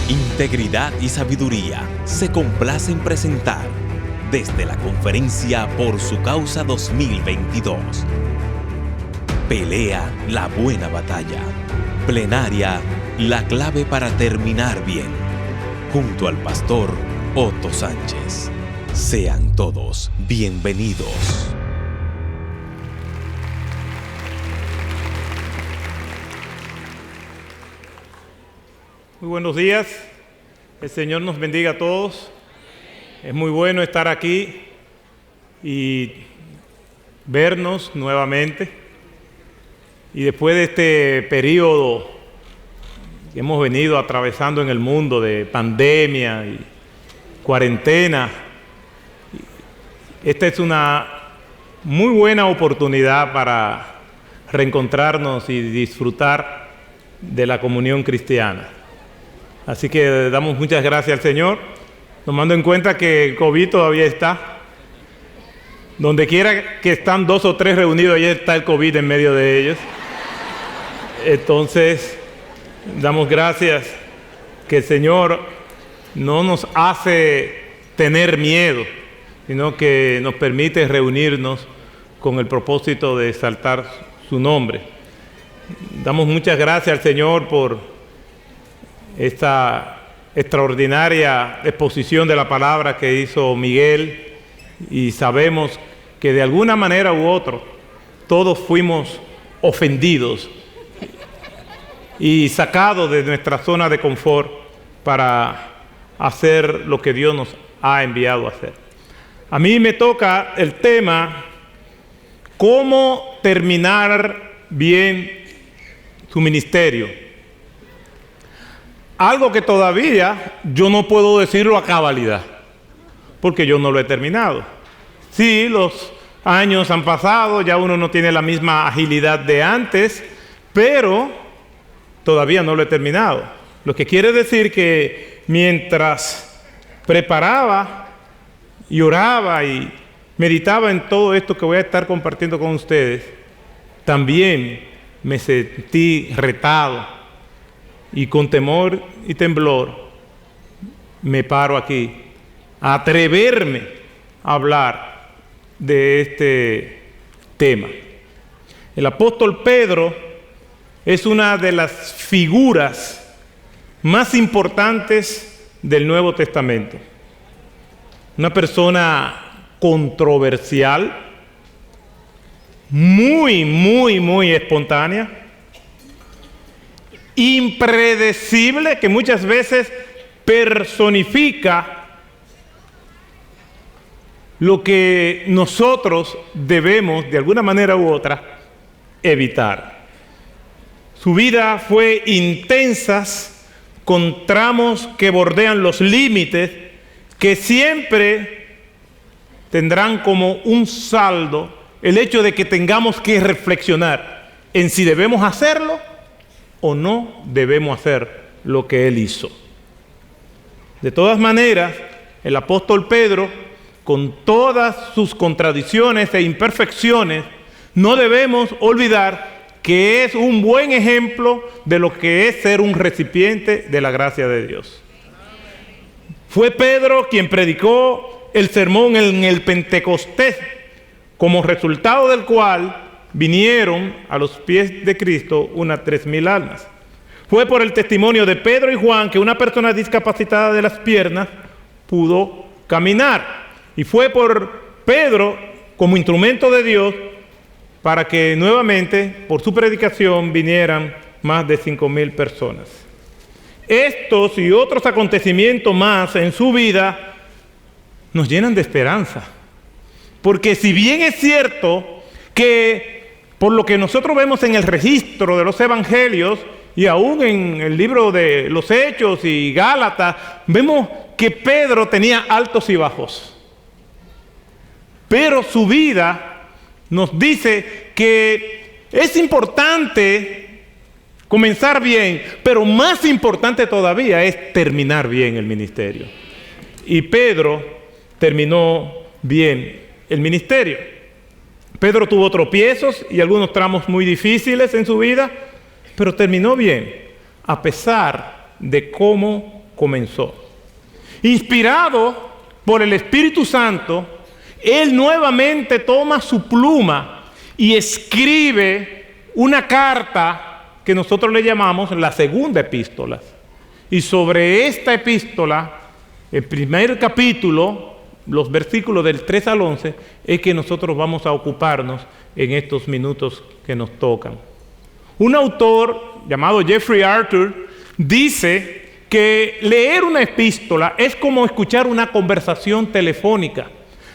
Integridad y sabiduría se complace en presentar desde la Conferencia Por Su Causa 2022. Pelea la buena batalla. Plenaria, la clave para terminar bien. Junto al pastor Otto Sánchez. Sean todos bienvenidos. Muy buenos días. El Señor nos bendiga a todos. Es muy bueno estar aquí y vernos nuevamente. Y después de este periodo que hemos venido atravesando en el mundo de pandemia y cuarentena, esta es una muy buena oportunidad para reencontrarnos y disfrutar de la comunión cristiana. Así que damos muchas gracias al Señor, tomando en cuenta que el COVID todavía está. Donde quiera que están 2 o 3 reunidos, ahí está el COVID en medio de ellos. Entonces, damos gracias que el Señor no nos hace tener miedo, sino que nos permite reunirnos con el propósito de exaltar su nombre. Damos muchas gracias al Señor por esta extraordinaria exposición de la palabra que hizo Miguel, y sabemos que de alguna manera u otra todos fuimos ofendidos y sacados de nuestra zona de confort para hacer lo que Dios nos ha enviado a hacer. A mí me toca el tema cómo terminar bien su ministerio. Algo que todavía yo no puedo decirlo a cabalidad, porque yo no lo he terminado. Sí, los años han pasado, ya uno no tiene la misma agilidad de antes, pero todavía no lo he terminado. Lo que quiere decir que mientras preparaba y oraba y meditaba en todo esto que voy a estar compartiendo con ustedes, también me sentí retado. Y con temor y temblor me paro aquí a atreverme a hablar de este tema. El apóstol Pedro es una de las figuras más importantes del Nuevo Testamento. Una persona controversial, muy espontánea, impredecible, que muchas veces personifica lo que nosotros debemos, de alguna manera u otra, evitar. Su vida fue intensa, con tramos que bordean los límites, que siempre tendrán como un saldo el hecho de que tengamos que reflexionar en si debemos hacerlo o no debemos hacer lo que él hizo. De todas maneras, el apóstol Pedro, con todas sus contradicciones e imperfecciones, no debemos olvidar que es un buen ejemplo de lo que es ser un recipiente de la gracia de Dios. Fue Pedro quien predicó el sermón en el Pentecostés, como resultado del cual vinieron a los pies de Cristo unas 3,000 almas. Fue por el testimonio de Pedro y Juan que una persona discapacitada de las piernas pudo caminar. Y fue por Pedro, como instrumento de Dios, para que nuevamente, por su predicación, vinieran más de 5,000 personas. Estos y otros acontecimientos más en su vida nos llenan de esperanza. Porque si bien es cierto que por lo que nosotros vemos en el registro de los evangelios y aún en el libro de los Hechos y Gálatas, vemos que Pedro tenía altos y bajos. Pero su vida nos dice que es importante comenzar bien, pero más importante todavía es terminar bien el ministerio. y Pedro terminó bien el ministerio. Pedro tuvo tropiezos y algunos tramos muy difíciles en su vida, pero terminó bien, a pesar de cómo comenzó. Inspirado por el Espíritu Santo, él nuevamente toma su pluma y escribe una carta que nosotros le llamamos la segunda epístola. Y sobre esta epístola, el primer capítulo, los versículos del 3 al 11, es que nosotros vamos a ocuparnos en estos minutos que nos tocan. Un autor llamado Jeffrey Arthur dice que leer una epístola es como escuchar una conversación telefónica.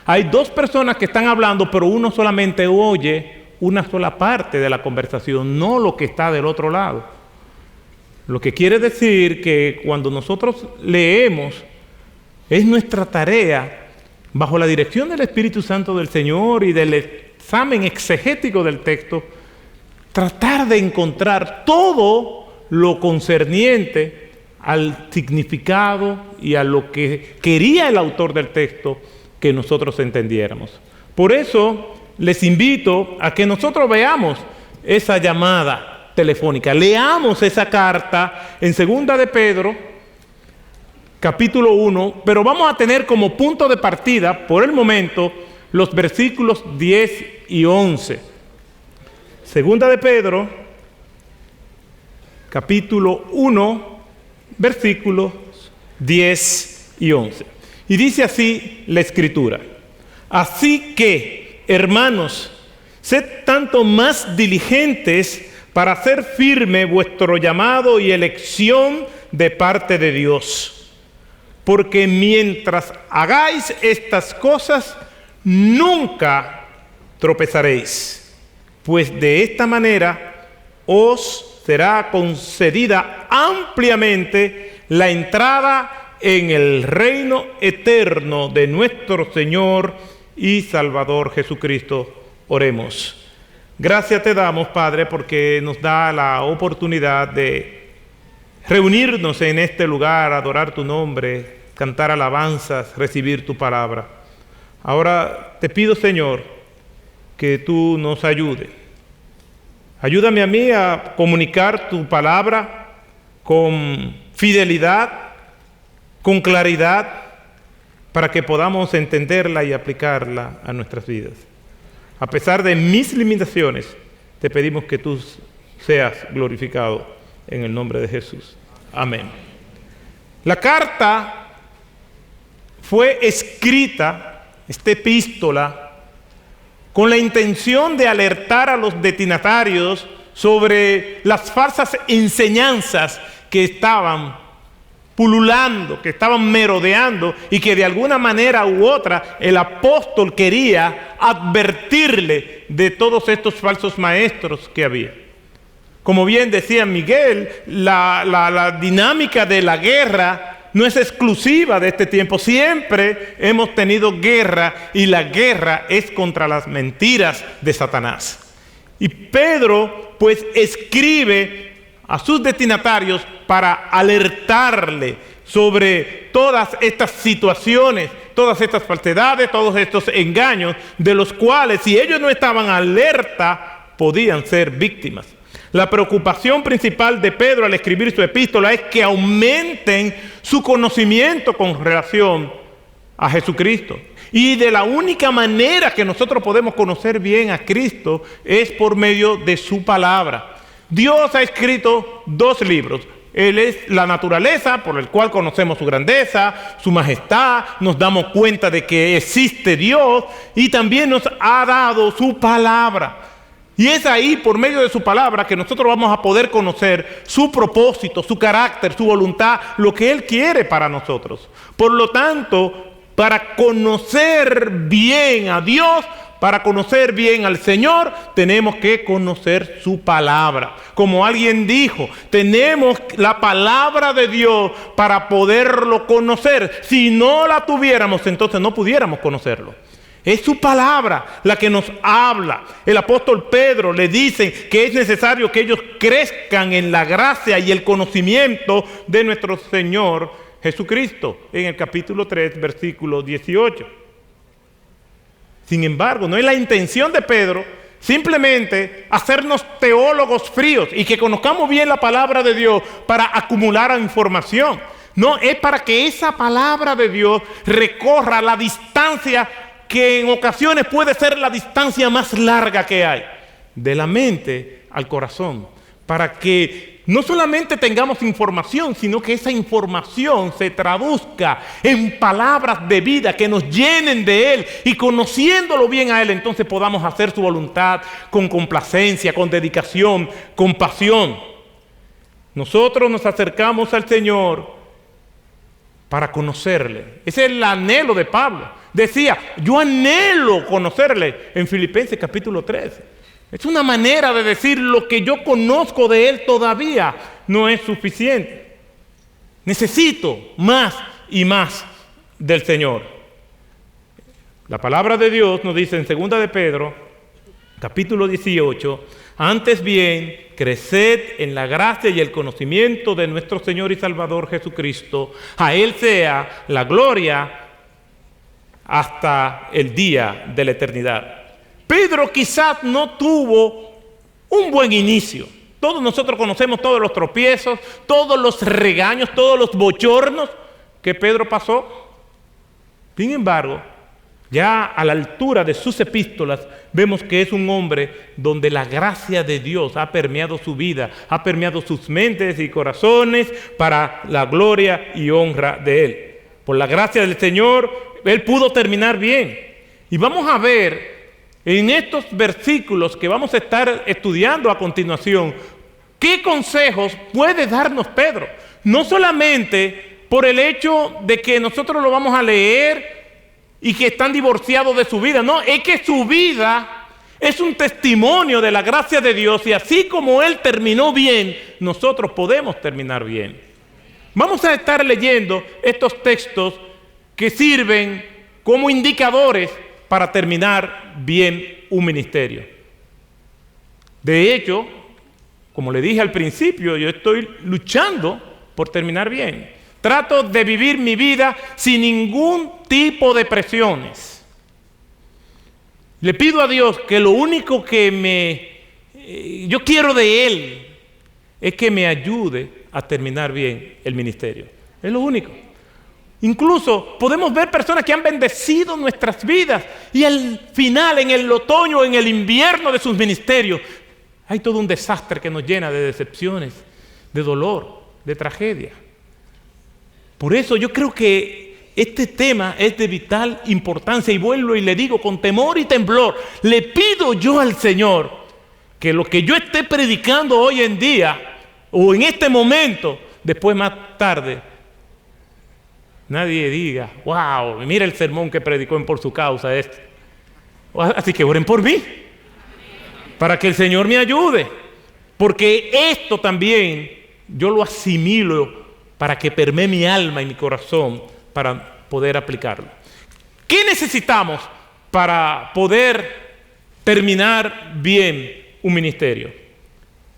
Hay dos personas que están hablando, pero uno solamente oye una sola parte de la conversación, no lo que está del otro lado. Lo que quiere decir que cuando nosotros leemos, es nuestra tarea, bajo la dirección del Espíritu Santo del Señor y del examen exegético del texto, tratar de encontrar todo lo concerniente al significado y a lo que quería el autor del texto que nosotros entendiéramos. Por eso les invito a que nosotros veamos esa llamada telefónica, leamos esa carta en 2 de Pedro, capítulo 1, pero vamos a tener como punto de partida, por el momento, los versículos 10 y 11. 2 de Pedro, capítulo 1, versículos 10 y 11. Y dice así la Escritura: así que, hermanos, sed tanto más diligentes para hacer firme vuestro llamado y elección de parte de Dios. Porque mientras hagáis estas cosas, nunca tropezaréis, pues de esta manera os será concedida ampliamente la entrada en el reino eterno de nuestro Señor y Salvador Jesucristo. Oremos. Gracias te damos, Padre, porque nos da la oportunidad de reunirnos en este lugar, adorar tu nombre, cantar alabanzas, recibir tu palabra. Ahora te pido, Señor, que tú nos ayudes. Ayúdame a mí a comunicar tu palabra con fidelidad, con claridad, para que podamos entenderla y aplicarla a nuestras vidas. A pesar de mis limitaciones, te pedimos que tú seas glorificado en el nombre de Jesús. Amén. La carta fue escrita, esta epístola, con la intención de alertar a los destinatarios sobre las falsas enseñanzas que estaban pululando, que estaban merodeando y que de alguna manera u otra el apóstol quería advertirle de todos estos falsos maestros que había. Como bien decía Miguel, la dinámica de la guerra no es exclusiva de este tiempo. Siempre hemos tenido guerra y la guerra es contra las mentiras de Satanás. Y Pedro pues escribe a sus destinatarios para alertarle sobre todas estas situaciones, todas estas falsedades, todos estos engaños, de los cuales si ellos no estaban alerta, podían ser víctimas. La preocupación principal de Pedro al escribir su epístola es que aumenten su conocimiento con relación a Jesucristo. Y de la única manera que nosotros podemos conocer bien a Cristo es por medio de su palabra. Dios ha escrito 2 libros. Él es la naturaleza, por el cual conocemos su grandeza, su majestad, nos damos cuenta de que existe Dios, y también nos ha dado su palabra. Y es ahí, por medio de su palabra, que nosotros vamos a poder conocer su propósito, su carácter, su voluntad, lo que Él quiere para nosotros. Por lo tanto, para conocer bien a Dios, para conocer bien al Señor, tenemos que conocer su palabra. Como alguien dijo, tenemos la palabra de Dios para poderlo conocer. Si no la tuviéramos, entonces no pudiéramos conocerlo. Es su palabra la que nos habla. El apóstol Pedro le dice que es necesario que ellos crezcan en la gracia y el conocimiento de nuestro Señor Jesucristo, en el capítulo 3, versículo 18. Sin embargo, no es la intención de Pedro simplemente hacernos teólogos fríos y que conozcamos bien la palabra de Dios para acumular información. No, es para que esa palabra de Dios recorra la distancia que en ocasiones puede ser la distancia más larga que hay, de la mente al corazón, para que no solamente tengamos información, sino que esa información se traduzca en palabras de vida que nos llenen de Él, y conociéndolo bien a Él, entonces podamos hacer su voluntad con complacencia, con dedicación, con pasión. Nosotros nos acercamos al Señor para conocerle. Ese es el anhelo de Pablo. Decía, yo anhelo conocerle en Filipenses capítulo 3. Es una manera de decir, lo que yo conozco de Él todavía no es suficiente. Necesito más y más del Señor. La palabra de Dios nos dice en 2 de Pedro, capítulo 18, antes bien, creced en la gracia y el conocimiento de nuestro Señor y Salvador Jesucristo. A Él sea la gloria hasta el día de la eternidad. Pedro quizás no tuvo un buen inicio. Todos nosotros conocemos todos los tropiezos, todos los regaños, todos los bochornos que Pedro pasó. Sin embargo, ya a la altura de sus epístolas, vemos que es un hombre donde la gracia de Dios ha permeado su vida, ha permeado sus mentes y corazones para la gloria y honra de Él. Por la gracia del Señor, Él pudo terminar bien. Y vamos a ver en estos versículos que vamos a estar estudiando a continuación, ¿qué consejos puede darnos Pedro? No solamente por el hecho de que nosotros lo vamos a leer y que están divorciados de su vida. No, es que su vida es un testimonio de la gracia de Dios, y así como Él terminó bien, nosotros podemos terminar bien. Vamos a estar leyendo estos textos que sirven como indicadores para terminar bien un ministerio. De hecho, como le dije al principio, yo estoy luchando por terminar bien. Trato de vivir mi vida sin ningún tipo de presiones. Le pido a Dios que lo único que yo quiero de Él es que me ayude a terminar bien el ministerio. Es lo único. Incluso podemos ver personas que han bendecido nuestras vidas y al final, en el otoño, en el invierno de sus ministerios, hay todo un desastre que nos llena de decepciones, de dolor, de tragedia. Por eso yo creo que este tema es de vital importancia, y vuelvo y le digo con temor y temblor, le pido yo al Señor que lo que yo esté predicando hoy en día o en este momento, después más tarde, nadie diga, wow, mira el sermón que predicó en Por Su Causa este. Así que oren por mí, para que el Señor me ayude, porque esto también yo lo asimilo para que permee mi alma y mi corazón para poder aplicarlo. ¿Qué necesitamos para poder terminar bien un ministerio?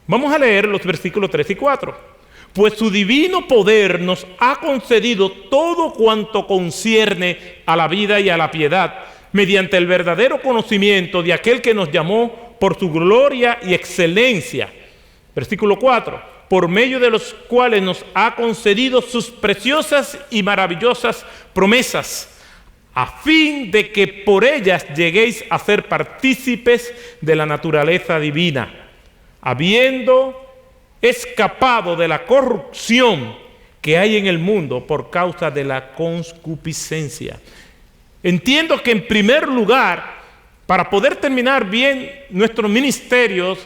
Vamos a leer los versículos 3 y 4. Pues su divino poder nos ha concedido todo cuanto concierne a la vida y a la piedad, mediante el verdadero conocimiento de aquel que nos llamó por su gloria y excelencia. Versículo 4. Por medio de los cuales nos ha concedido sus preciosas y maravillosas promesas, a fin de que por ellas lleguéis a ser partícipes de la naturaleza divina, habiendo escapado de la corrupción que hay en el mundo por causa de la concupiscencia. Entiendo que en primer lugar, para poder terminar bien nuestros ministerios,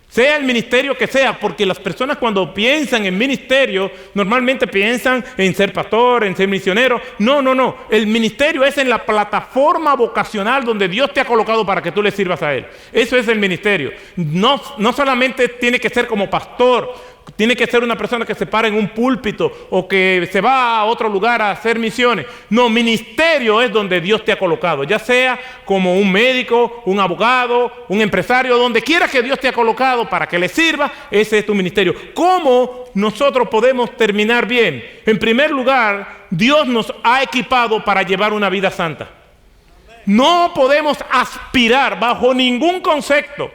sea el ministerio que sea, porque las personas cuando piensan en ministerio, normalmente piensan en ser pastor, en ser misionero. No. El ministerio es en la plataforma vocacional donde Dios te ha colocado para que tú le sirvas a Él. Eso es el ministerio. No solamente tiene que ser como pastor, tiene que ser una persona que se para en un púlpito o que se va a otro lugar a hacer misiones. No, ministerio es donde Dios te ha colocado, ya sea como un médico, un abogado, un empresario, donde quiera que Dios te ha colocado para que le sirva, ese es tu ministerio. ¿Cómo nosotros podemos terminar bien? En primer lugar, Dios nos ha equipado para llevar una vida santa. No podemos aspirar bajo ningún concepto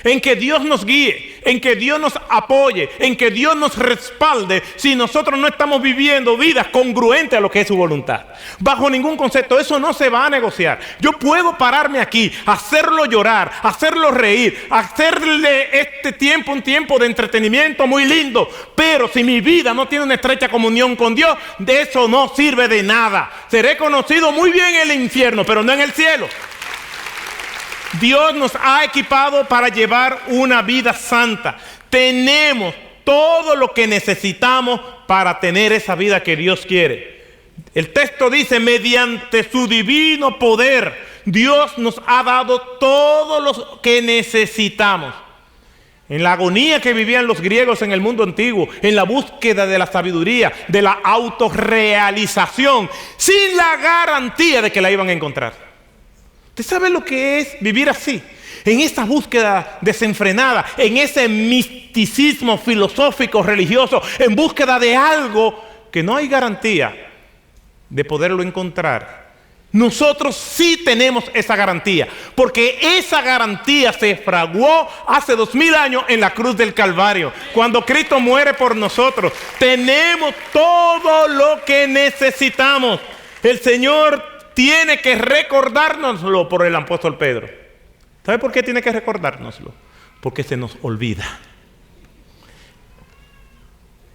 en que Dios nos guíe, en que Dios nos apoye, en que Dios nos respalde, si nosotros no estamos viviendo vidas congruentes a lo que es su voluntad. Bajo ningún concepto, eso no se va a negociar. Yo puedo pararme aquí, hacerlo llorar, hacerlo reír, hacerle este tiempo un tiempo de entretenimiento muy lindo, pero si mi vida no tiene una estrecha comunión con Dios, de eso no sirve de nada. Seré conocido muy bien en el infierno, pero no en el cielo. Dios nos ha equipado para llevar una vida santa. Tenemos todo lo que necesitamos para tener esa vida que Dios quiere. El texto dice, mediante su divino poder, Dios nos ha dado todo lo que necesitamos. En la agonía que vivían los griegos en el mundo antiguo, en la búsqueda de la sabiduría, de la autorrealización, sin la garantía de que la iban a encontrar. ¿Usted sabe lo que es vivir así? En esa búsqueda desenfrenada, en ese misticismo filosófico, religioso, en búsqueda de algo que no hay garantía de poderlo encontrar. Nosotros sí tenemos esa garantía, porque esa garantía se fraguó hace 2000 años en la cruz del Calvario, cuando Cristo muere por nosotros. Tenemos todo lo que necesitamos. El Señor tiene que recordárnoslo por el apóstol Pedro. ¿Sabe por qué tiene que recordárnoslo? Porque se nos olvida.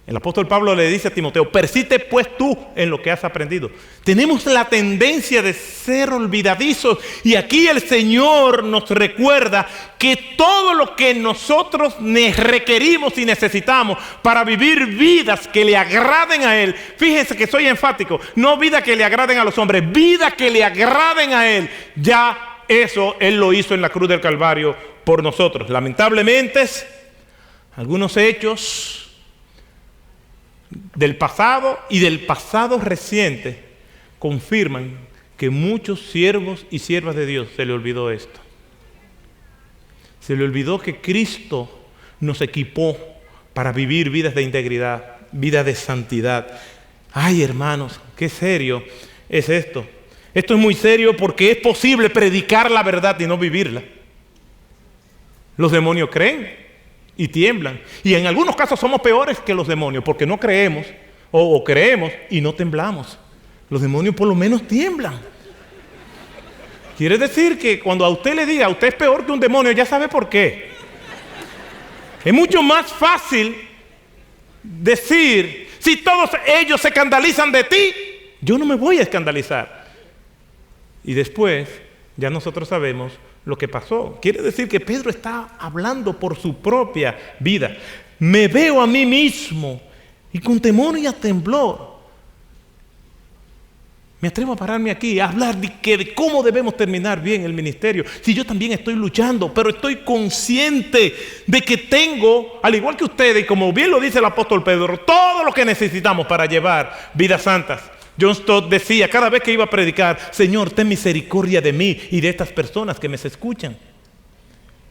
El apóstol Pablo le dice a Timoteo, persiste pues tú en lo que has aprendido. Tenemos la tendencia de ser olvidadizos, y aquí el Señor nos recuerda que todo lo que nosotros requerimos y necesitamos para vivir vidas que le agraden a Él, fíjense que soy enfático, no vidas que le agraden a los hombres, vidas que le agraden a Él, ya eso Él lo hizo en la cruz del Calvario por nosotros. Lamentablemente, algunos hechos del pasado y del pasado reciente confirman que muchos siervos y siervas de Dios se le olvidó esto. Se le olvidó que Cristo nos equipó para vivir vidas de integridad, vidas de santidad. Ay, hermanos, qué serio es esto. Esto es muy serio porque es posible predicar la verdad y no vivirla. Los demonios creen y tiemblan. Y en algunos casos somos peores que los demonios porque no creemos o creemos y no temblamos. Los demonios por lo menos tiemblan. Quiere decir que cuando a usted le diga, usted es peor que un demonio, ya sabe por qué. Es mucho más fácil decir, si todos ellos se escandalizan de ti, yo no me voy a escandalizar. Y después ya nosotros sabemos lo que pasó. Quiere decir que Pedro está hablando por su propia vida. Me veo a mí mismo y con temor y a temblor me atrevo a pararme aquí a hablar de cómo debemos terminar bien el ministerio. Si yo también estoy luchando, pero estoy consciente de que tengo, al igual que ustedes, y como bien lo dice el apóstol Pedro, todo lo que necesitamos para llevar vidas santas. John Stott decía cada vez que iba a predicar, Señor, ten misericordia de mí y de estas personas que me escuchan.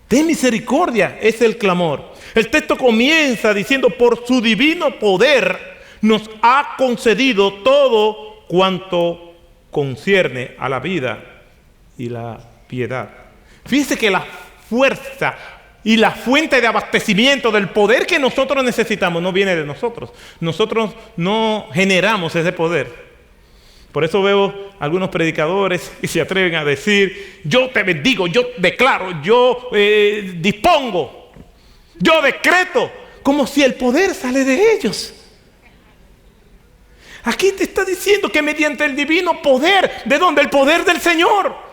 Ten misericordia, es el clamor. El texto comienza diciendo, por su divino poder nos ha concedido todo cuanto concierne a la vida y la piedad. Fíjense que la fuerza y la fuente de abastecimiento del poder que nosotros necesitamos no viene de nosotros. Nosotros no generamos ese poder. Por eso veo algunos predicadores que se atreven a decir, yo te bendigo, yo declaro, yo dispongo, yo decreto, como si el poder sale de ellos. Aquí te está diciendo que mediante el divino poder, ¿de dónde? El poder del Señor.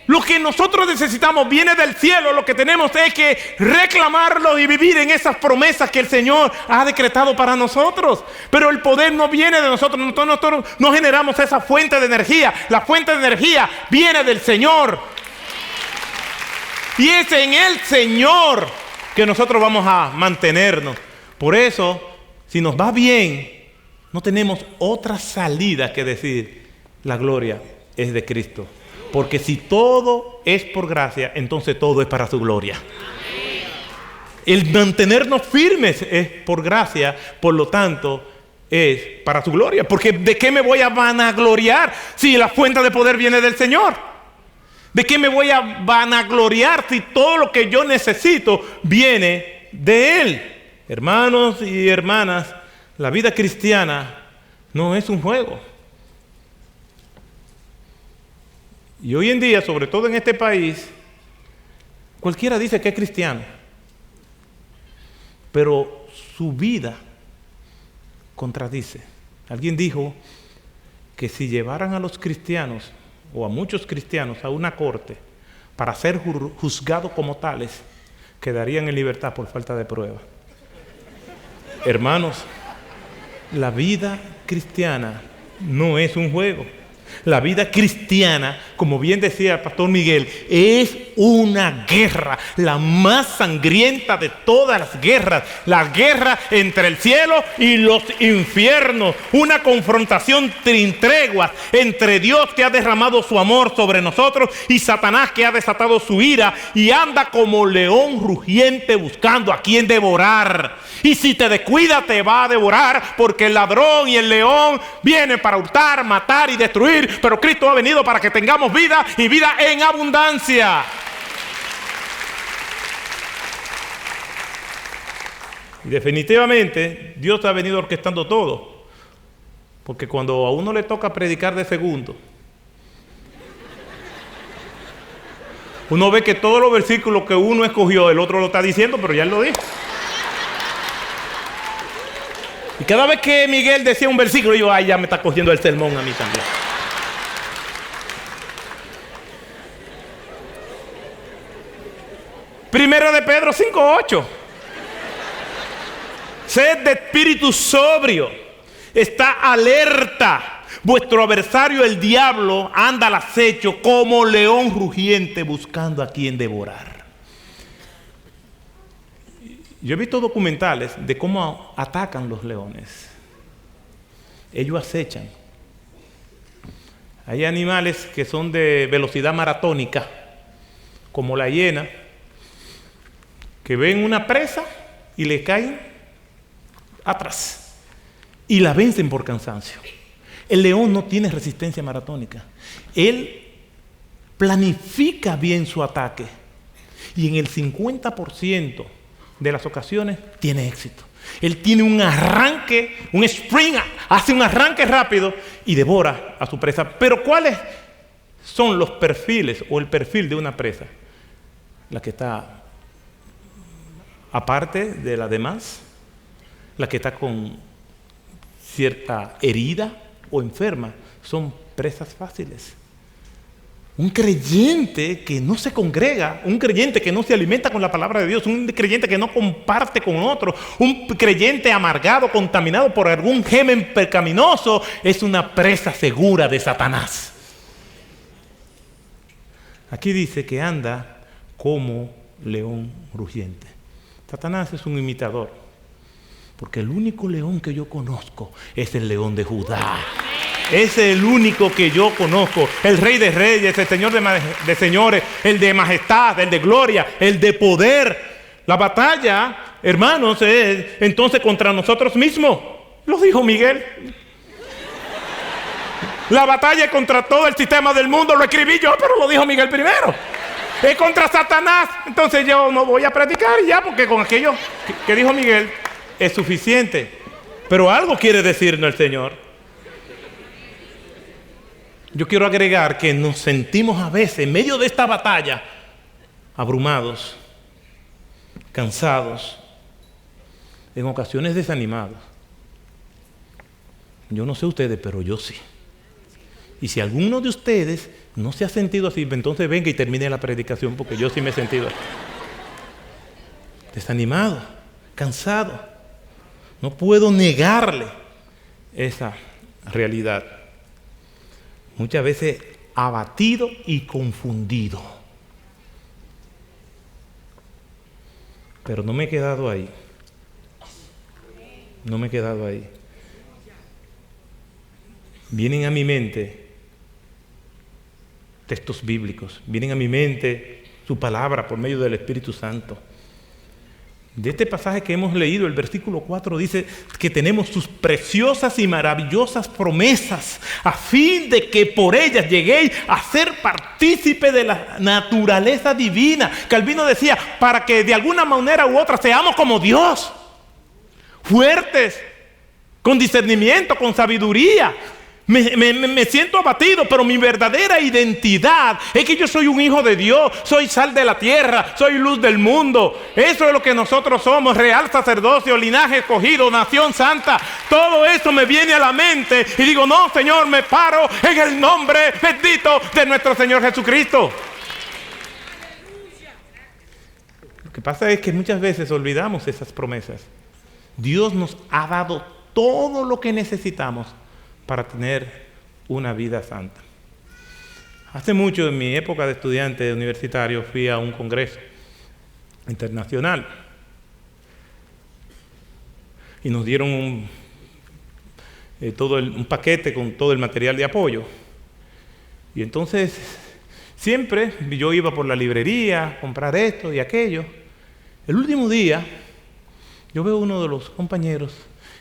Lo que nosotros necesitamos viene del cielo. Lo que tenemos es que reclamarlo y vivir en esas promesas que el Señor ha decretado para nosotros. Pero el poder no viene de nosotros. Nosotros no generamos esa fuente de energía. La fuente de energía viene del Señor. Y es en el Señor que nosotros vamos a mantenernos. Por eso, si nos va bien, no tenemos otra salida que decir, la gloria es de Cristo. Porque si todo es por gracia, entonces todo es para su gloria. El mantenernos firmes es por gracia, por lo tanto, es para su gloria. Porque ¿de qué me voy a vanagloriar si la fuente de poder viene del Señor? ¿De qué me voy a vanagloriar si todo lo que yo necesito viene de Él? Hermanos y hermanas, la vida cristiana no es un juego. Y hoy en día, sobre todo en este país, cualquiera dice que es cristiano, pero su vida contradice. Alguien dijo que si llevaran a los cristianos, o a muchos cristianos, a una corte para ser juzgados como tales, quedarían en libertad por falta de prueba. Hermanos, la vida cristiana no es un juego. La vida cristiana, como bien decía el pastor Miguel, es una guerra, la más sangrienta de todas las guerras, la guerra entre el cielo y los infiernos, una confrontación sin treguas entre Dios que ha derramado su amor sobre nosotros y Satanás que ha desatado su ira y anda como león rugiente buscando a quien devorar. Y si te descuida te va a devorar, porque el ladrón y el león vienen para hurtar, matar y destruir, pero Cristo ha venido para que tengamos vida y vida en abundancia. Y definitivamente Dios ha venido orquestando todo, porque cuando a uno le toca predicar de segundo, uno ve que todos los versículos que uno escogió, el otro lo está diciendo, pero ya él lo dijo. Y cada vez que Miguel decía un versículo, yo, ay, ya me está cogiendo el sermón a mí también. Primero de Pedro 5:8. Sed de espíritu sobrio, está alerta. Vuestro adversario, el diablo, anda al acecho como león rugiente buscando a quien devorar. Yo he visto documentales de cómo atacan los leones. Ellos acechan. Hay animales que son de velocidad maratónica, como la hiena, que ven una presa y le caen atrás y la vencen por cansancio. El león no tiene resistencia maratónica. Él planifica bien su ataque y en el 50% de las ocasiones tiene éxito. Él tiene un arranque, un sprint, hace un arranque rápido y devora a su presa. Pero ¿cuáles son los perfiles o el perfil de una presa? La que está aparte de la demás, la que está con cierta herida o enferma, son presas fáciles. Un creyente que no se congrega, un creyente que no se alimenta con la palabra de Dios, un creyente que no comparte con otro, un creyente amargado, contaminado por algún germen pecaminoso, es una presa segura de Satanás. Aquí dice que anda como león rugiente. Satanás es un imitador, porque el único león que yo conozco es el león de Judá. Es el único que yo conozco, el Rey de Reyes, el Señor de Señores, el de majestad, el de gloria, el de poder. La batalla, hermanos, es entonces contra nosotros mismos. Lo dijo Miguel. La batalla es contra todo el sistema del mundo. Lo escribí yo, pero lo dijo Miguel primero. Es contra Satanás. Entonces yo no voy a predicar ya, porque con aquello que dijo Miguel es suficiente. Pero algo quiere decirnos el Señor. Yo quiero agregar que nos sentimos a veces en medio de esta batalla abrumados, cansados, en ocasiones desanimados. Yo no sé ustedes, pero yo sí. Y si alguno de ustedes no se ha sentido así, entonces venga y termine la predicación, porque yo sí me he sentido así. Desanimado, cansado. No puedo negarle esa realidad. Muchas veces abatido y confundido. Pero no me he quedado ahí. No me he quedado ahí. Vienen a mi mente textos bíblicos, vienen a mi mente su palabra por medio del Espíritu Santo. De este pasaje que hemos leído, el versículo 4 dice que tenemos sus preciosas y maravillosas promesas a fin de que por ellas lleguéis a ser partícipe de la naturaleza divina. Calvino decía, para que de alguna manera u otra seamos como Dios, fuertes, con discernimiento, con sabiduría. Me siento abatido, pero mi verdadera identidad es que yo soy un hijo de Dios, soy sal de la tierra, soy luz del mundo. Eso es lo que nosotros somos, real sacerdocio, linaje escogido, nación santa. Todo eso me viene a la mente y digo, no, Señor, me paro en el nombre bendito de nuestro Señor Jesucristo. Lo que pasa es que muchas veces olvidamos esas promesas. Dios nos ha dado todo lo que necesitamos para tener una vida santa. Hace mucho, en mi época de estudiante universitario, fui a un congreso internacional y nos dieron un paquete con todo el material de apoyo. Y entonces, siempre yo iba por la librería a comprar esto y aquello. El último día, yo veo uno de los compañeros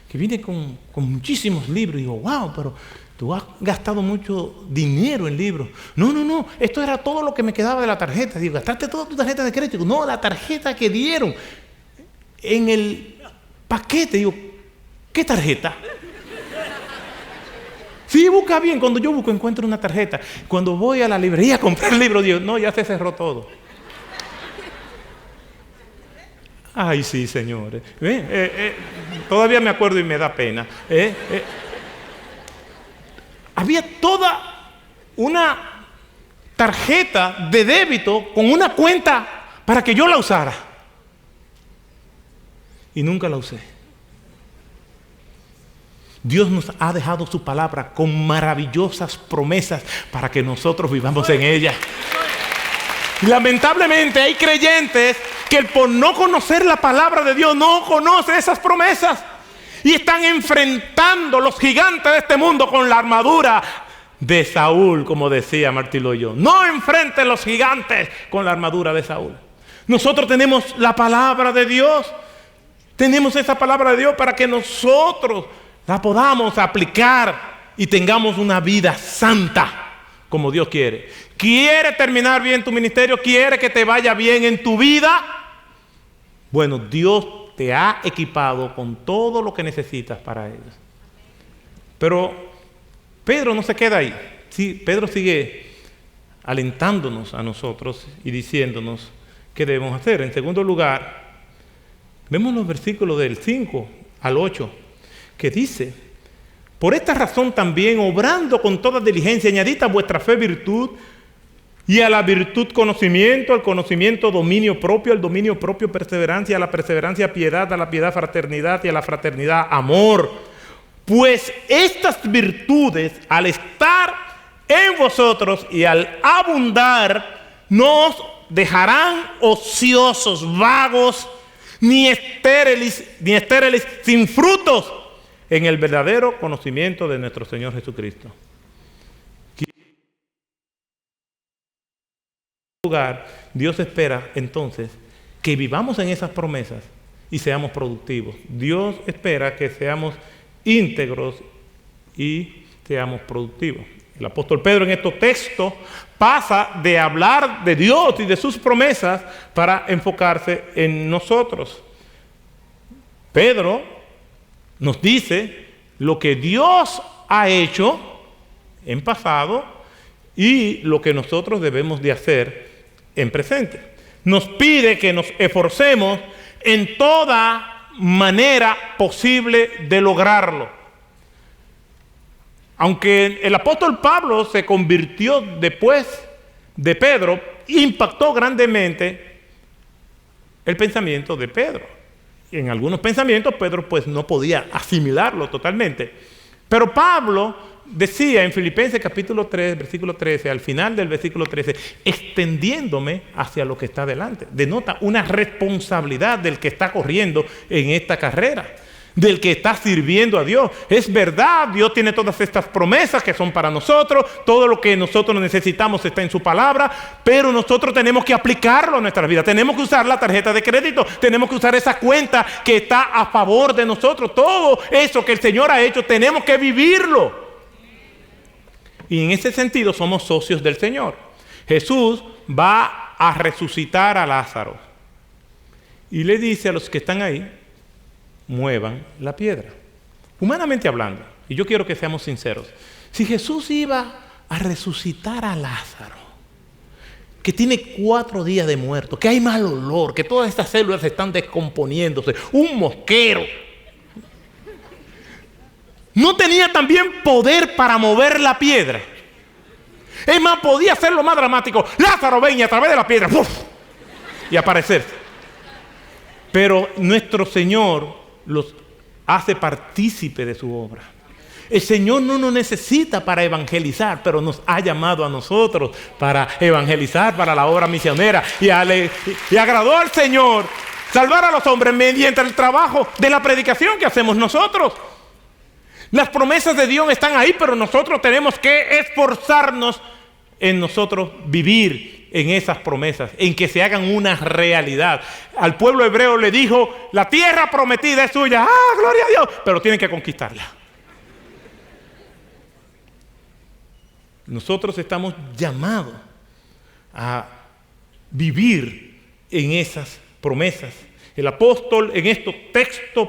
que viene con muchísimos libros. Y digo, wow, pero tú has gastado mucho dinero en libros. No, esto era todo lo que me quedaba de la tarjeta. Digo, ¿gastaste toda tu tarjeta de crédito? No, la tarjeta que dieron en el paquete. Digo, ¿qué tarjeta? Sí, busca bien. Cuando yo busco, encuentro una tarjeta. Cuando voy a la librería a comprar libros, digo, no, ya se cerró todo. Ay, sí, señores. Todavía me acuerdo y me da pena. Había toda una tarjeta de débito con una cuenta para que yo la usara. Y nunca la usé. Dios nos ha dejado su palabra con maravillosas promesas para que nosotros vivamos en ella. Lamentablemente hay creyentes que por no conocer la palabra de Dios no conocen esas promesas y están enfrentando los gigantes de este mundo con la armadura de Saúl, como decía Martín Loyo. No enfrenten los gigantes con la armadura de Saúl. Nosotros tenemos la palabra de Dios. Tenemos esa palabra de Dios para que nosotros la podamos aplicar y tengamos una vida santa como Dios quiere. ¿Quiere terminar bien tu ministerio? ¿Quiere que te vaya bien en tu vida? Bueno, Dios te ha equipado con todo lo que necesitas para ello. Pero Pedro no se queda ahí. Sí, Pedro sigue alentándonos a nosotros y diciéndonos qué debemos hacer. En segundo lugar, vemos los versículos del 5 al 8, que dice: por esta razón también, obrando con toda diligencia, añadid a vuestra fe virtud, y a la virtud conocimiento, al conocimiento dominio propio, al dominio propio perseverancia, a la perseverancia piedad, a la piedad fraternidad y a la fraternidad amor. Pues estas virtudes, al estar en vosotros y al abundar, no os dejarán ociosos, vagos, ni estériles sin frutos en el verdadero conocimiento de nuestro Señor Jesucristo. Dios espera entonces que vivamos en esas promesas y seamos productivos. Dios espera que seamos íntegros y seamos productivos. El apóstol Pedro en estos textos pasa de hablar de Dios y de sus promesas para enfocarse en nosotros. Pedro nos dice lo que Dios ha hecho en pasado y lo que nosotros debemos de hacer en presente. Nos pide que nos esforcemos en toda manera posible de lograrlo. Aunque el apóstol Pablo se convirtió después de Pedro, impactó grandemente el pensamiento de Pedro. Y en algunos pensamientos Pedro pues no podía asimilarlo totalmente. Pero Pablo decía en Filipenses capítulo 3, versículo 13, al final del versículo 13, extendiéndome hacia lo que está delante. Denota una responsabilidad del que está corriendo en esta carrera. del que está sirviendo a Dios. Es verdad, Dios tiene todas estas promesas que son para nosotros, todo lo que nosotros necesitamos está en su palabra, pero nosotros tenemos que aplicarlo a nuestra vida. Tenemos que usar la tarjeta de crédito, tenemos que usar esa cuenta que está a favor de nosotros. Todo eso que el Señor ha hecho, tenemos que vivirlo. Y en ese sentido somos socios del Señor. Jesús va a resucitar a Lázaro y le dice a los que están ahí: muevan la piedra. Humanamente hablando, y yo quiero que seamos sinceros, si Jesús iba a resucitar a Lázaro, que tiene 4 días de muerto, que hay mal olor, que todas estas células están descomponiéndose, un mosquero, ¿no tenía también poder para mover la piedra? Es más, podía hacerlo más dramático: Lázaro, ven, y a través de la piedra, ¡puf!, y aparecerse. Pero nuestro Señor los hace partícipe de su obra. El Señor no nos necesita para evangelizar, pero nos ha llamado a nosotros para evangelizar, para la obra misionera. Y agradó al Señor salvar a los hombres mediante el trabajo de la predicación que hacemos nosotros. Las promesas de Dios están ahí, pero nosotros tenemos que esforzarnos en nosotros vivir en esas promesas, en que se hagan una realidad. Al pueblo hebreo le dijo: la tierra prometida es suya. ¡Ah, gloria a Dios! Pero tienen que conquistarla. Nosotros estamos llamados a vivir en esas promesas. El apóstol en estos textos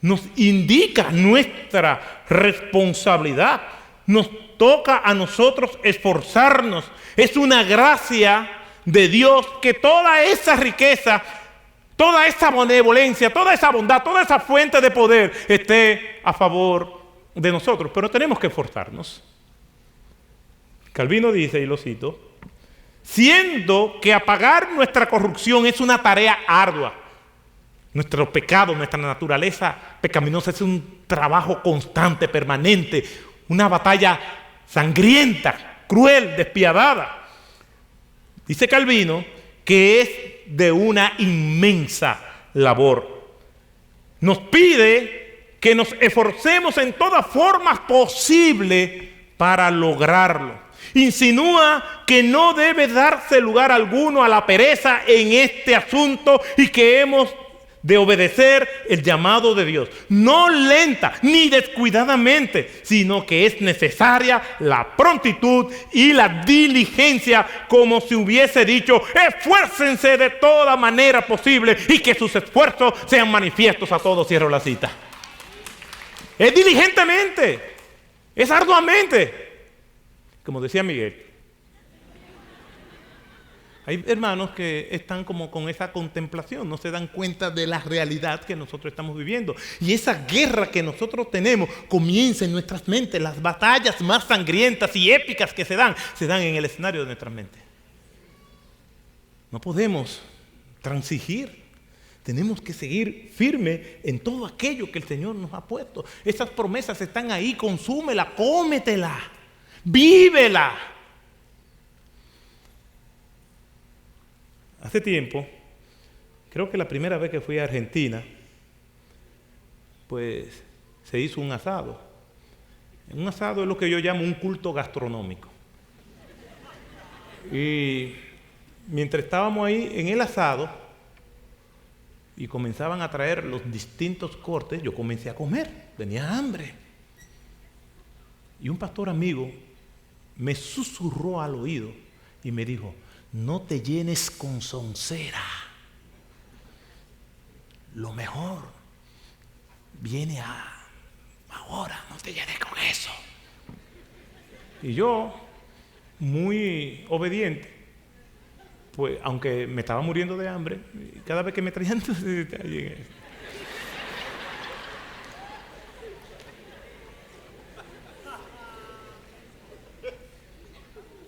nos indica nuestra responsabilidad. Nos toca a nosotros esforzarnos. Es una gracia de Dios que toda esa riqueza, toda esa benevolencia, toda esa bondad, toda esa fuente de poder esté a favor de nosotros. Pero tenemos que esforzarnos. Calvino dice, y lo cito: siendo que apagar nuestra corrupción es una tarea ardua. Nuestro pecado, nuestra naturaleza pecaminosa es un trabajo constante, permanente, una batalla sangrienta, cruel, despiadada. Dice Calvino que es de una inmensa labor. Nos pide que nos esforcemos en todas formas posibles para lograrlo. Insinúa que no debe darse lugar alguno a la pereza en este asunto y que hemos de obedecer el llamado de Dios, no lenta ni descuidadamente, sino que es necesaria la prontitud y la diligencia, como si hubiese dicho: esfuércense de toda manera posible y que sus esfuerzos sean manifiestos a todos. Cierro la cita. Es diligentemente, es arduamente, como decía Miguel. Hay hermanos que están como con esa contemplación, no se dan cuenta de la realidad que nosotros estamos viviendo. Y esa guerra que nosotros tenemos comienza en nuestras mentes. Las batallas más sangrientas y épicas que se dan en el escenario de nuestras mentes. No podemos transigir. Tenemos que seguir firme en todo aquello que el Señor nos ha puesto. Esas promesas están ahí, consúmela, cómetela, vívela. Hace tiempo, creo que la primera vez que fui a Argentina, pues se hizo un asado. Un asado es lo que yo llamo un culto gastronómico. Y mientras estábamos ahí en el asado y comenzaban a traer los distintos cortes, yo comencé a comer, tenía hambre. Y un pastor amigo me susurró al oído y me dijo: no te llenes con soncera. Lo mejor viene ahora, no te llenes con eso. Y yo, muy obediente, pues aunque me estaba muriendo de hambre, cada vez que me traían...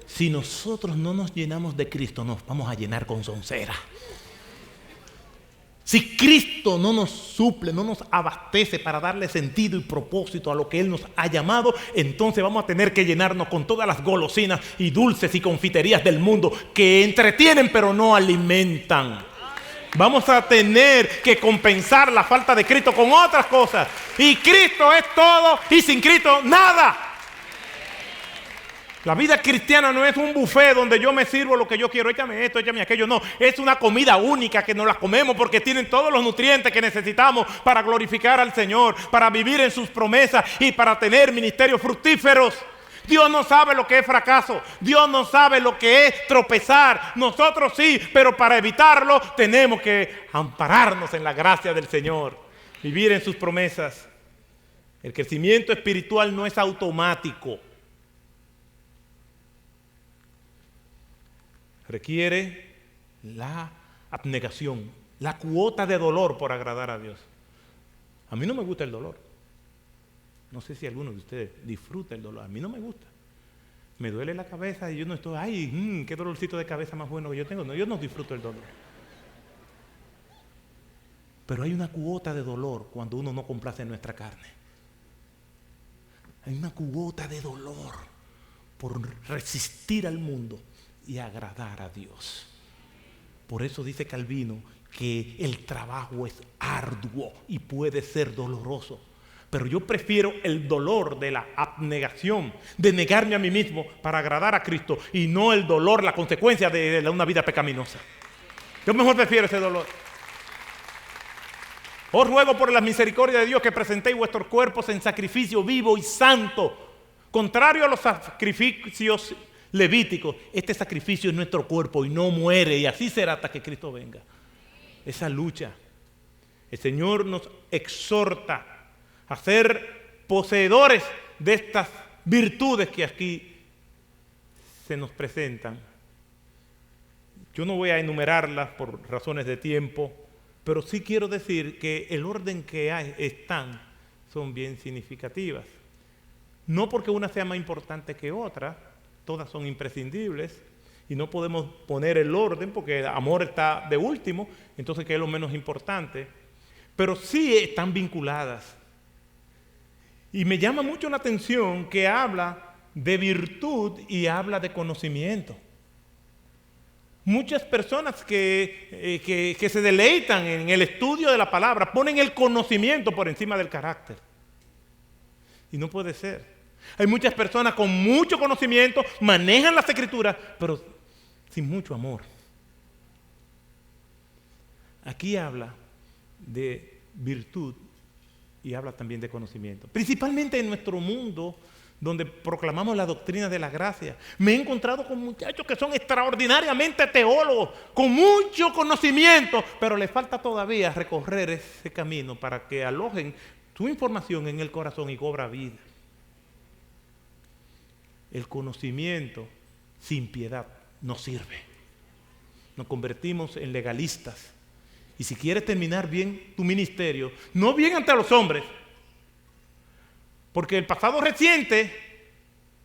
Si nosotros no nos llenamos de Cristo, nos vamos a llenar con soncera. Si Cristo no nos suple, no nos abastece para darle sentido y propósito a lo que Él nos ha llamado, entonces vamos a tener que llenarnos con todas las golosinas y dulces y confiterías del mundo que entretienen pero no alimentan. Vamos a tener que compensar la falta de Cristo con otras cosas. Y Cristo es todo y sin Cristo nada. La vida cristiana no es un buffet donde yo me sirvo lo que yo quiero. Échame esto, échame aquello. No, es una comida única que nos la comemos porque tienen todos los nutrientes que necesitamos para glorificar al Señor, para vivir en sus promesas y para tener ministerios fructíferos. Dios no sabe lo que es fracaso. Dios no sabe lo que es tropezar. Nosotros sí, pero para evitarlo tenemos que ampararnos en la gracia del Señor. Vivir en sus promesas. El crecimiento espiritual no es automático. Requiere la abnegación, la cuota de dolor por agradar a Dios. A mí no me gusta el dolor. No sé si alguno de ustedes disfruta el dolor. A mí no me gusta. Me duele la cabeza y yo no estoy, ay, qué dolorcito de cabeza más bueno que yo tengo. No, yo no disfruto el dolor. Pero hay una cuota de dolor cuando uno no complace en nuestra carne. Hay una cuota de dolor por resistir al mundo y agradar a Dios. Por eso dice Calvino que el trabajo es arduo y puede ser doloroso. Pero yo prefiero el dolor de la abnegación, de negarme a mí mismo para agradar a Cristo y no el dolor, la consecuencia de una vida pecaminosa. Yo mejor prefiero ese dolor. Os ruego por la misericordia de Dios que presentéis vuestros cuerpos en sacrificio vivo y santo, contrario a los sacrificios levíticos. Este sacrificio es nuestro cuerpo y no muere, y así será hasta que Cristo venga. Esa lucha, el Señor nos exhorta a ser poseedores de estas virtudes que aquí se nos presentan. Yo no voy a enumerarlas por razones de tiempo, pero sí quiero decir que el orden que están son bien significativas. No porque una sea más importante que otra, todas son imprescindibles y no podemos poner el orden porque el amor está de último, entonces que es lo menos importante, pero sí están vinculadas. Y me llama mucho la atención que habla de virtud y habla de conocimiento. Muchas personas que se deleitan en el estudio de la palabra ponen el conocimiento por encima del carácter. Y no puede ser. Hay muchas personas con mucho conocimiento, manejan las escrituras, pero sin mucho amor. Aquí habla de virtud y habla también de conocimiento. Principalmente en nuestro mundo, donde proclamamos la doctrina de la gracia. Me he encontrado con muchachos que son extraordinariamente teólogos, con mucho conocimiento, pero les falta todavía recorrer ese camino para que alojen su información en el corazón y cobra vida. El conocimiento sin piedad no sirve. Nos convertimos en legalistas. Y si quieres terminar bien tu ministerio, no bien ante los hombres, porque el pasado reciente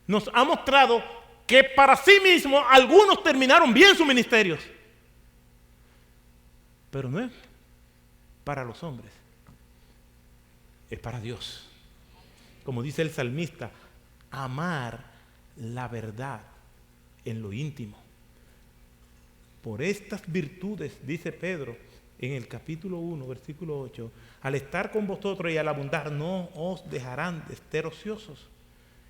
nos ha mostrado que para sí mismos algunos terminaron bien sus ministerios, pero no es para los hombres, es para Dios. Como dice el salmista, amar la verdad en lo íntimo. Por estas virtudes, dice Pedro, en el capítulo 1, versículo 8, al estar con vosotros y al abundar, no os dejarán de estar ociosos.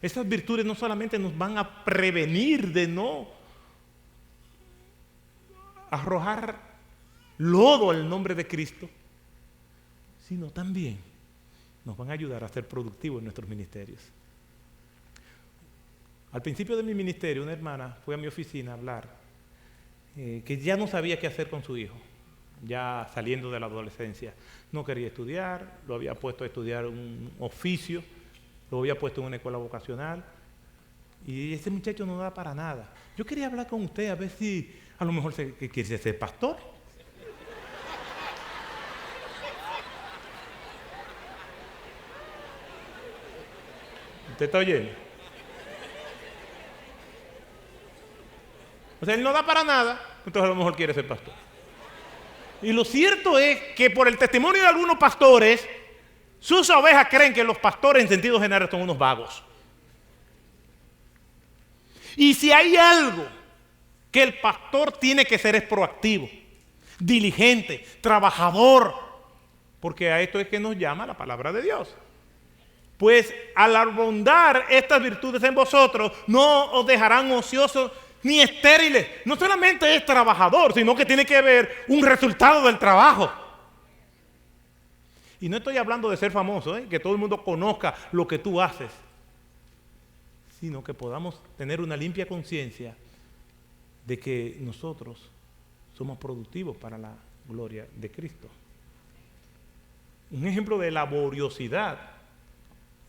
Esas virtudes no solamente nos van a prevenir de no arrojar lodo al nombre de Cristo, sino también nos van a ayudar a ser productivos en nuestros ministerios. Al principio de mi ministerio, una hermana fue a mi oficina a hablar que ya no sabía qué hacer con su hijo. Ya saliendo de la adolescencia, no quería estudiar, lo había puesto a estudiar un oficio, lo había puesto en una escuela vocacional, y ese muchacho no da para nada. Yo quería hablar con usted a ver si a lo mejor quiere ser pastor. ¿Usted está oyendo? O sea, él no da para nada, entonces a lo mejor quiere ser pastor. Y lo cierto es que por el testimonio de algunos pastores, sus ovejas creen que los pastores en sentido general son unos vagos. Y si hay algo que el pastor tiene que ser es proactivo. diligente, trabajador, porque a esto es que nos llama la palabra de Dios. Pues al abundar estas virtudes en vosotros, no os dejarán ociosos ni estériles. No solamente es trabajador, sino que tiene que haber un resultado del trabajo. Y no estoy hablando de ser famoso, que todo el mundo conozca lo que tú haces, sino que podamos tener una limpia conciencia de que nosotros somos productivos para la gloria de Cristo. Un ejemplo de laboriosidad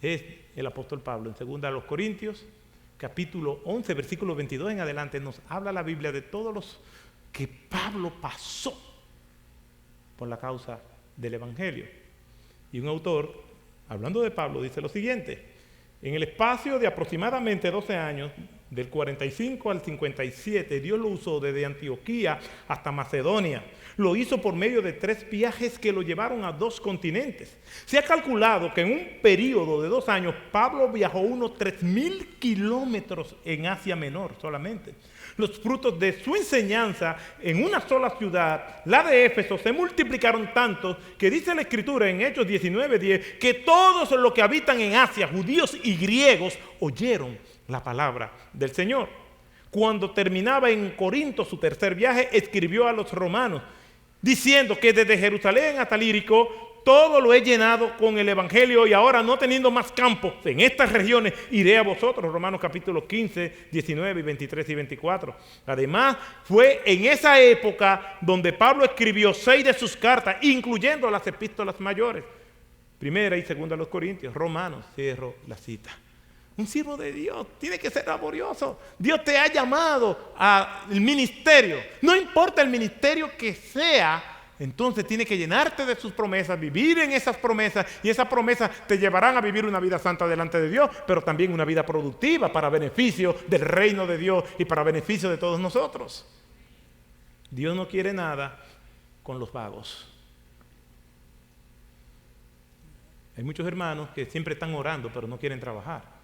es el apóstol Pablo. En 2 Corintios, capítulo 11, versículo 22 en adelante, nos habla la Biblia de todos los que Pablo pasó por la causa del Evangelio. Y un autor, hablando de Pablo, dice lo siguiente: en el espacio de aproximadamente 12 años, del 45 al 57, Dios lo usó desde Antioquía hasta Macedonia. Lo hizo por medio de 3 viajes que lo llevaron a 2 continentes. Se ha calculado que en un periodo de 2 años, Pablo viajó unos 3.000 kilómetros en Asia Menor solamente. Los frutos de su enseñanza en una sola ciudad, la de Éfeso, se multiplicaron tanto que dice la Escritura en Hechos 19:10 que todos los que habitan en Asia, judíos y griegos, oyeron la palabra del Señor. Cuando terminaba en Corinto su tercer viaje, escribió a los romanos diciendo que desde Jerusalén hasta Ilírico todo lo he llenado con el Evangelio, y ahora, no teniendo más campos en estas regiones, iré a vosotros. Romanos capítulo 15, 19 y 23 y 24. Además, fue en esa época donde Pablo escribió 6 de sus cartas, incluyendo las epístolas mayores. 1 y 2 los Corintios, Romanos, cierro la cita. Un siervo de Dios tiene que ser laborioso. Dios te ha llamado al ministerio. No importa el ministerio que sea, entonces tiene que llenarte de sus promesas, vivir en esas promesas, y esas promesas te llevarán a vivir una vida santa delante de Dios, pero también una vida productiva para beneficio del reino de Dios y para beneficio de todos nosotros. Dios no quiere nada con los vagos. Hay muchos hermanos que siempre están orando, pero no quieren trabajar.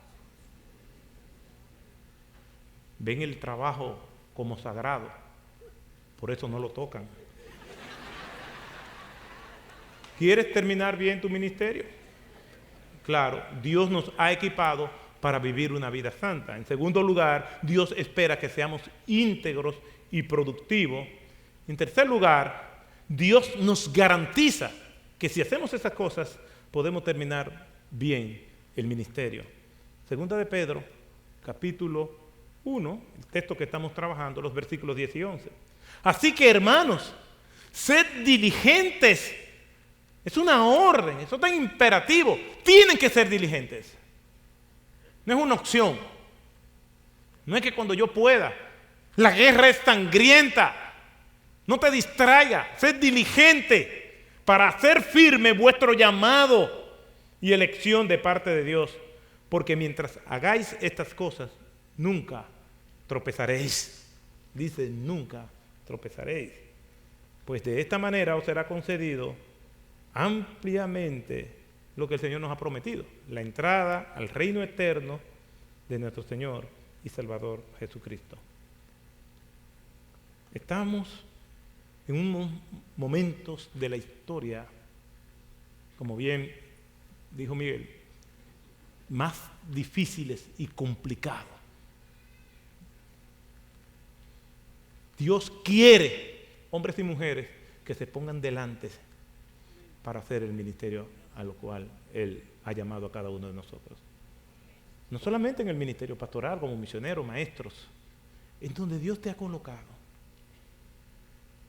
Ven el trabajo como sagrado, por eso no lo tocan. ¿Quieres terminar bien tu ministerio? Claro, Dios nos ha equipado para vivir una vida santa. En segundo lugar, Dios espera que seamos íntegros y productivos. En tercer lugar, Dios nos garantiza que si hacemos esas cosas, podemos terminar bien el ministerio. Segunda de Pedro, capítulo 1, el texto que estamos trabajando, los versículos 10 y 11. Así que, hermanos, sed diligentes. Es una orden, eso es tan imperativo. Tienen que ser diligentes. No es una opción. No es que cuando yo pueda. La guerra es sangrienta. No te distraigas. Sed diligente para hacer firme vuestro llamado y elección de parte de Dios. Porque mientras hagáis estas cosas, nunca tropezaréis. Dice, nunca tropezaréis. Pues de esta manera os será concedido ampliamente lo que el Señor nos ha prometido: la entrada al reino eterno de nuestro Señor y Salvador Jesucristo. Estamos en unos momentos de la historia, como bien dijo Miguel, más difíciles y complicados. Dios quiere hombres y mujeres que se pongan delante para hacer el ministerio a lo cual Él ha llamado a cada uno de nosotros. No solamente en el ministerio pastoral, como misioneros, maestros, en donde Dios te ha colocado.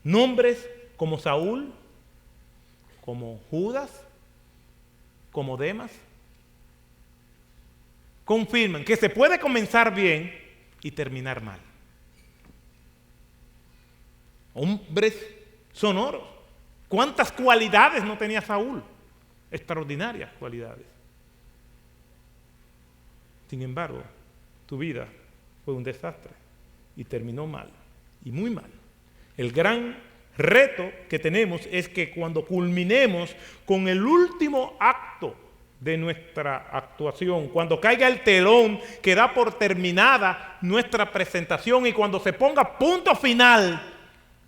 Nombres como Saúl, como Judas, como Demas, confirman que se puede comenzar bien y terminar mal. Hombres sonoros. ¿Cuántas cualidades no tenía Saúl? Extraordinarias cualidades. Sin embargo, tu vida fue un desastre y terminó mal, y muy mal. El gran reto que tenemos es que cuando culminemos con el último acto de nuestra actuación, cuando caiga el telón que da por terminada nuestra presentación y cuando se ponga punto final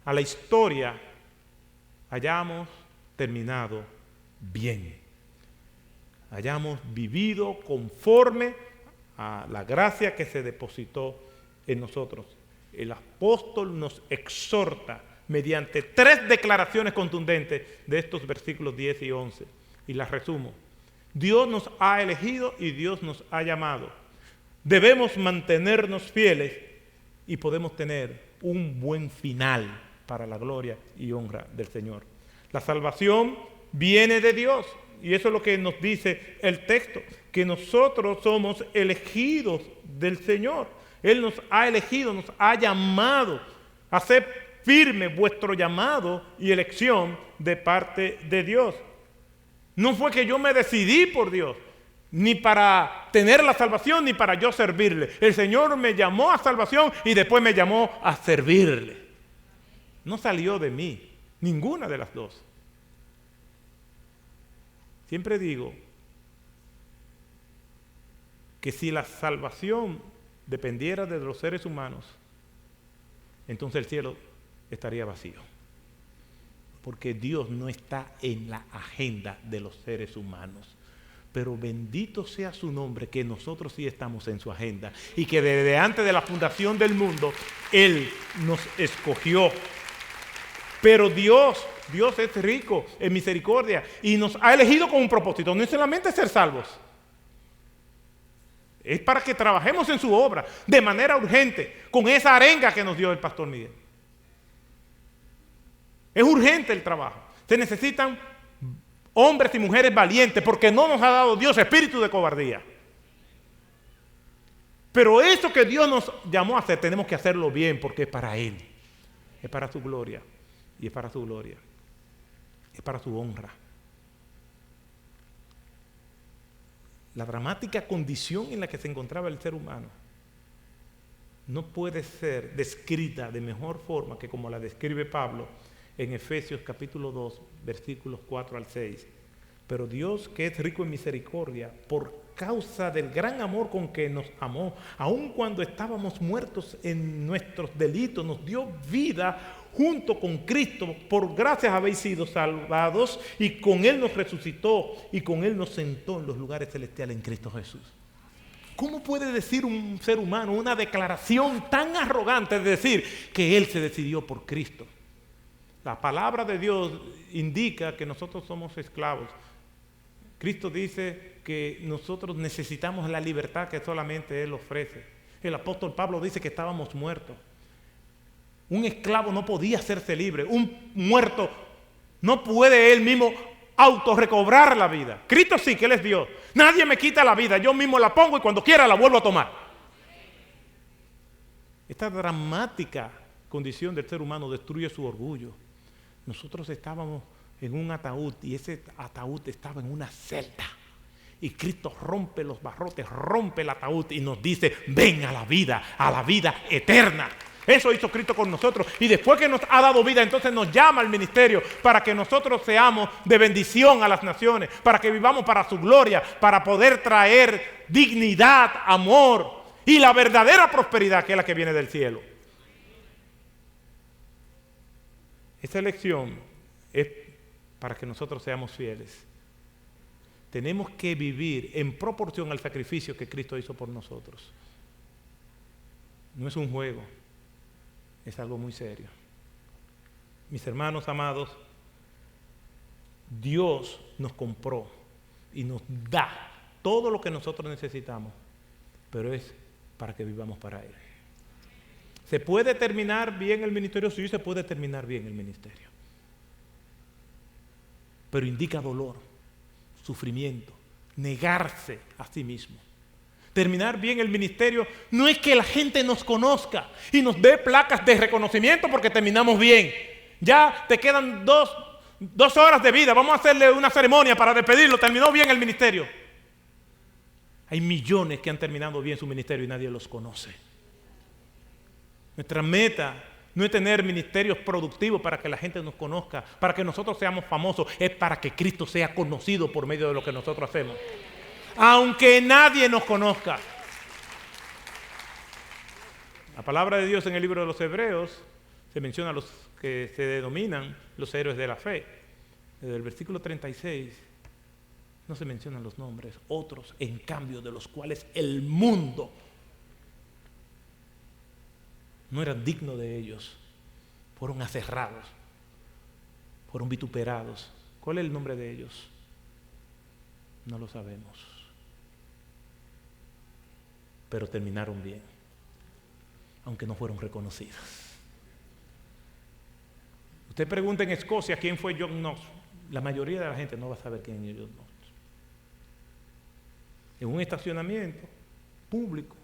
a la historia hayamos terminado bien, hayamos vivido conforme a la gracia que se depositó en nosotros. El apóstol nos exhorta mediante 3 declaraciones contundentes de estos versículos 10 y 11, y las resumo. Dios nos ha elegido y Dios nos ha llamado. Debemos mantenernos fieles y podemos tener un buen final para la gloria y honra del Señor. La salvación viene de Dios, y eso es lo que nos dice el texto, que nosotros somos elegidos del Señor. Él nos ha elegido, nos ha llamado. Haced firme vuestro llamado y elección de parte de Dios. No fue que yo me decidí por Dios, ni para tener la salvación, ni para yo servirle. El Señor me llamó a salvación y después me llamó a servirle. No salió de mí, ninguna de las dos. Siempre digo que si la salvación dependiera de los seres humanos, entonces el cielo estaría vacío. Porque Dios no está en la agenda de los seres humanos. Pero bendito sea su nombre, que nosotros sí estamos en su agenda. Y que desde antes de la fundación del mundo, Él nos escogió. Pero Dios es rico en misericordia y nos ha elegido con un propósito. No es solamente ser salvos. Es para que trabajemos en su obra de manera urgente, con esa arenga que nos dio el pastor Miguel. Es urgente el trabajo. Se necesitan hombres y mujeres valientes, porque no nos ha dado Dios espíritu de cobardía. Pero eso que Dios nos llamó a hacer, tenemos que hacerlo bien, porque es para Él. Es para su gloria. Y es para su gloria. Es para su honra. La dramática condición en la que se encontraba el ser humano no puede ser descrita de mejor forma que como la describe Pablo en Efesios capítulo 2, versículos 4 al 6. Pero Dios, que es rico en misericordia, por causa del gran amor con que nos amó, aun cuando estábamos muertos en nuestros delitos, nos dio vida junto con Cristo. Por gracias habéis sido salvados, y con Él nos resucitó, y con Él nos sentó en los lugares celestiales en Cristo Jesús. ¿Cómo puede decir un ser humano una declaración tan arrogante de decir que Él se decidió por Cristo? La palabra de Dios indica que nosotros somos esclavos. Cristo dice que nosotros necesitamos la libertad que solamente Él ofrece. El apóstol Pablo dice que estábamos muertos. Un esclavo no podía hacerse libre. Un muerto no puede él mismo autorrecobrar la vida. Cristo sí, que Él es Dios. Nadie me quita la vida, yo mismo la pongo y cuando quiera la vuelvo a tomar. Esta dramática condición del ser humano destruye su orgullo. Nosotros estábamos en un ataúd y ese ataúd estaba en una celda. Y Cristo rompe los barrotes, rompe el ataúd y nos dice: ven a la vida eterna. Eso hizo Cristo con nosotros. Y después que nos ha dado vida, entonces nos llama al ministerio para que nosotros seamos de bendición a las naciones, para que vivamos para su gloria, para poder traer dignidad, amor y la verdadera prosperidad, que es la que viene del cielo. Esta elección es para que nosotros seamos fieles. Tenemos que vivir en proporción al sacrificio que Cristo hizo por nosotros. No es un juego, es algo muy serio. Mis hermanos amados, Dios nos compró y nos da todo lo que nosotros necesitamos, pero es para que vivamos para Él. ¿Se puede terminar bien el ministerio? Sí, se puede terminar bien el ministerio. Pero indica dolor, sufrimiento, negarse a sí mismo. Terminar bien el ministerio no es que la gente nos conozca y nos dé placas de reconocimiento porque terminamos bien. Ya te quedan dos horas de vida, vamos a hacerle una ceremonia para despedirlo, terminó bien el ministerio. Hay millones que han terminado bien su ministerio y nadie los conoce. Nuestra meta no es tener ministerios productivos para que la gente nos conozca, para que nosotros seamos famosos, es para que Cristo sea conocido por medio de lo que nosotros hacemos. Aunque nadie nos conozca. La palabra de Dios en el libro de los Hebreos se menciona a los que se denominan los héroes de la fe. Desde el versículo 36 no se mencionan los nombres, otros en cambio de los cuales el mundo no era digno de ellos, fueron aserrados, fueron vituperados. ¿Cuál es el nombre de ellos? No lo sabemos, pero terminaron bien, aunque no fueron reconocidos. Usted pregunta en Escocia quién fue John Knox, la mayoría de la gente no va a saber quién es John Knox. En un estacionamiento público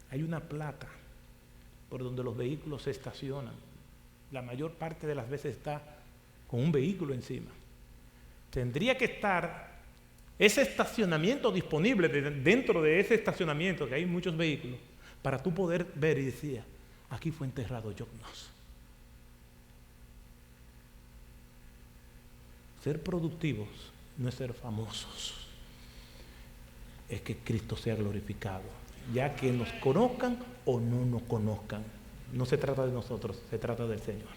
hay una placa por donde los vehículos se estacionan. La mayor parte de las veces está con un vehículo encima. Tendría que estar ese estacionamiento disponible dentro de ese estacionamiento, que hay muchos vehículos, para tú poder ver y decir, aquí fue enterrado John Knox. Ser productivos no es ser famosos, es que Cristo sea glorificado, ya que nos conozcan o no nos conozcan. No se trata de nosotros, se trata del Señor.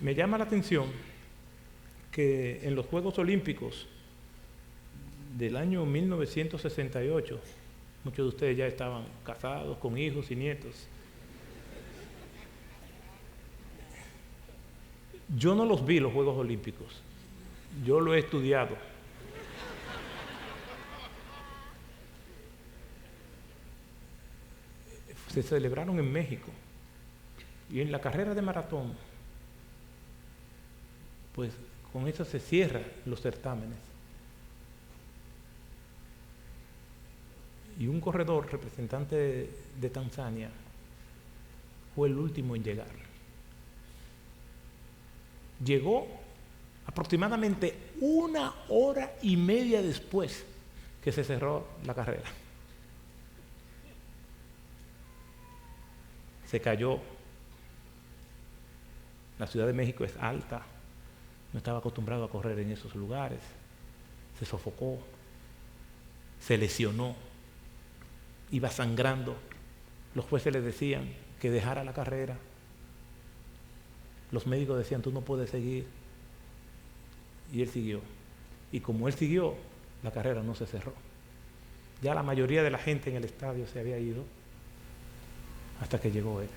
Me llama la atención que en los Juegos Olímpicos del año 1968, muchos de ustedes ya estaban casados, con hijos y nietos. Yo no los vi los Juegos Olímpicos, yo lo he estudiado. Se celebraron en México y en la carrera de maratón, pues con eso se cierran los certámenes. Y un corredor representante de Tanzania fue el último en llegar. Llegó aproximadamente 1 hora y media después que se cerró la carrera. Se cayó. La Ciudad de México es alta, no estaba acostumbrado a correr en esos lugares. Se sofocó, se lesionó, iba sangrando. Los jueces le decían que dejara la carrera. Los médicos decían, tú no puedes seguir. Y él siguió. Y como él siguió, la carrera no se cerró. Ya la mayoría de la gente en el estadio se había ido hasta que llegó él.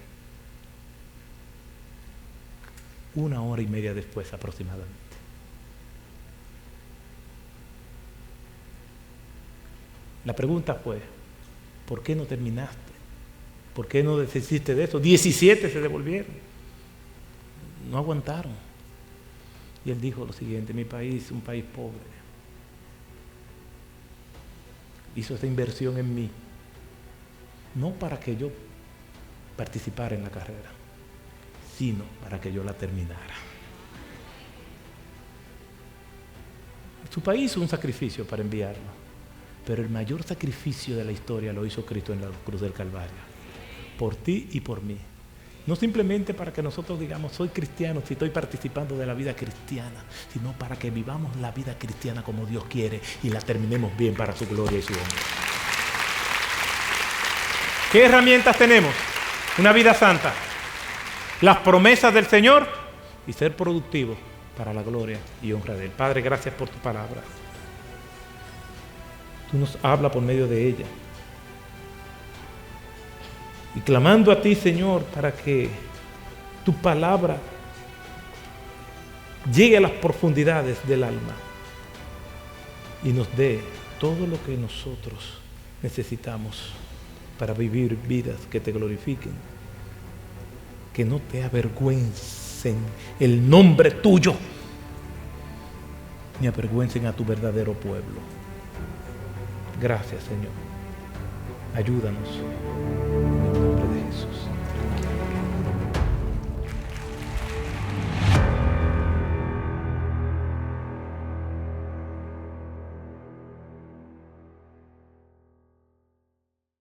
1 hora y media después aproximadamente. La pregunta fue, ¿por qué no terminaste? ¿Por qué no desististe de eso? 17 se devolvieron. No aguantaron. Y él dijo lo siguiente, mi país es un país pobre. Hizo esa inversión en mí, no para que yo participara en la carrera, sino para que yo la terminara. Su país hizo un sacrificio para enviarlo, pero el mayor sacrificio de la historia lo hizo Cristo en la cruz del Calvario, por ti y por mí. No simplemente para que nosotros digamos, soy cristiano si estoy participando de la vida cristiana, sino para que vivamos la vida cristiana como Dios quiere y la terminemos bien para su gloria y su honra. ¿Qué herramientas tenemos? Una vida santa, las promesas del Señor y ser productivos para la gloria y honra de Él. Padre, gracias por tu palabra. Tú nos hablas por medio de ella. Y clamando a ti, Señor, para que tu palabra llegue a las profundidades del alma y nos dé todo lo que nosotros necesitamos para vivir vidas que te glorifiquen, que no te avergüencen el nombre tuyo, ni avergüencen a tu verdadero pueblo. Gracias, Señor. Ayúdanos